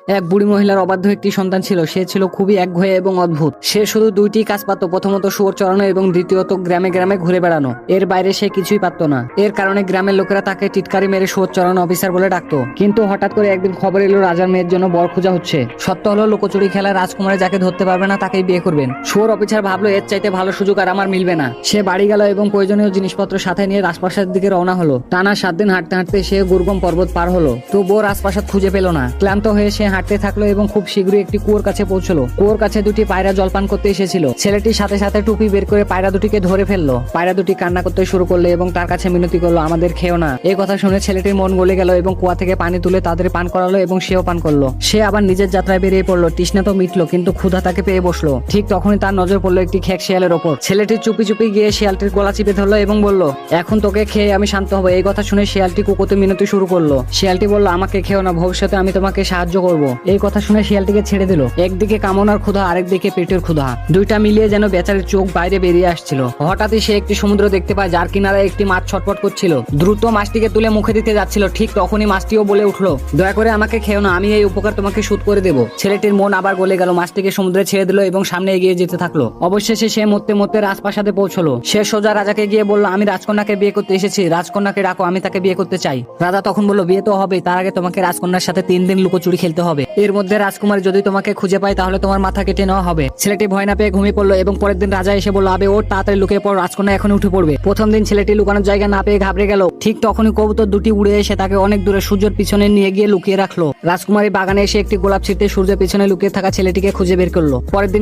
এক বুড়ি মহিলার অবাধ্য একটি সন্তান ছিল। সে ছিল খুবই একঘেয়ে এবং অদ্ভুত। সে শুধু দুইটি কাজ পারত, প্রথমত শুয়োর চড়ানো এবং দ্বিতীয়ত গ্রামে গ্রামে ঘুরে বেড়ানো। এর বাইরে সে কিছুই পারত না। এর কারণে গ্রামের লোকেরা তাকে টিটকারি মেরে শুয়োর চড়ানো অফিসার বলে ডাকতো। কিন্তু হঠাৎ করে একদিন খবর এলো রাজার মেয়ের জন্য বর খোঁজা হচ্ছে। সত্য হলো, লুকোচুরি খেলায় রাজকুমারে যাকে ধরতে পারবে না তাকেই বিয়ে করবেন। শুয়োর অফিসার ভাবলো এর চাইতে ভালো সুযোগ আর আমার মিলবে না। সে বাড়ি গেল এবং প্রয়োজনীয় জিনিসপত্র সাথে নিয়ে রাজপ্রাসাদের দিকে রওনা হলো। টানা 7 দিন হাঁটতে হাঁটতে সে দুর্গম পর্বত পার হলো, তবুও রাজপ্রাসাদ খুঁজে পেল না। ক্লান্ত হয়ে সে হাঁটতে থাকলো এবং খুব শীঘ্রই একটি কুয়োর কাছে পৌঁছলো। কুয়োর কাছে দুটি পায়রা জলপান করতে এসেছিল। ছেলেটির সাথে সাথে টুপি বের করে পায়রা দুটিকে ধরে ফেললো। পায়রা দুটি কান্না করতে শুরু করলো এবং তার কাছে মিনতি করলো, আমাদের খেও না। এই কথা শুনে ছেলেটির মন গলে গেল এবং কুয়া থেকে পানি তুলে তাদের পান করালো এবং সেও পান করলো। সে আবার নিজের যাত্রায় বেরিয়ে পড়লো। তৃষ্ণা তো মিটলো, কিন্তু ক্ষুধা তাকে পেয়ে বসলো। ঠিক তখনই তার নজর পড়লো একটি খেক শিয়ালের ওপর। ছেলেটি চুপি চুপি গিয়ে শিয়ালটির গলা চিপে ধরলো এবং বলল, এখন তোকে খেয়ে আমি শান্ত হবো। এই কথা শুনে শিয়ালটি কুকুরতে মিনতি শুরু করলো। শিয়ালটি বলল, আমাকে খেও না, ভবিষ্যতে আমি তোমাকে সাহায্য করব। এই কথা শুনে শিয়ালটিকে ছেড়ে দিল। একদিকে কামনার ক্ষুধা, আরেকদিকে পেটের ক্ষুধা, দুইটা মিলিয়ে যেন বেচারির চোখ বাইরে বেরিয়ে আসছিল। হঠাৎই সে একটি সমুদ্র দেখতে পায়, যার কিনারায় একটি মাছ ছটফট করছিল। দ্রুত মাছটিকে তুলে মুখে দিতে যাচ্ছিল। ঠিক তখনই মাছটিও বলে উঠলো, দয়া করে আমাকে খেও না, আমি এই উপকার তোমাকে শোধ করে দেবো। ছেলেটির মন আবার গলে গেল। মাছটিকে সমুদ্রে ছেড়ে দিল এবং সামনে এগিয়ে যেতে থাকলো। অবশেষে সে মরতে মরতে রাজপ্রাসাদে পৌঁছলো। সে সোজা রাজাকে গিয়ে বলল, আমি রাজকন্যাকে বিয়ে করতে এসেছি, রাজকন্যাকে ডাকো, আমি তাকে বিয়ে করতে চাই। রাজা তখন বলল, বিয়ে তো হবে, তার আগে তোমাকে রাজকন্যার সাথে 3 দিন লুকোচুরি খেলতে হবে। এর মধ্যে রাজকুমারী যদি তোমাকে খুঁজে পায় তাহলে তোমার মাথা কেটে নেওয়া হবে। ছেলেটি ভয় না পেয়ে ঘুমিয়ে পড়লো এবং পরের দিন রাজা এসে বলল, আবে ওর, তাড়াতাড়ি লুকিয়ে পড়, রাজকন্যা এখন উঠে পড়বে। প্রথম দিন ছেলেটি লুকানোর জায়গা না পেয়ে ঘাবড়ে গেল। ঠিক তখনই কবুতর দুটি উড়ে এসে তাকে অনেক দূরে সূর্যের পিছনে নিয়ে গিয়ে লুকিয়ে রাখলো। রাজকুমারী বাগানে এসে একটি গোলাপ ছিঁড়তে সূর্যের পিছনে লুকিয়ে থাকা ছেলেটিকে খুঁজে বের করলো। পরের দিন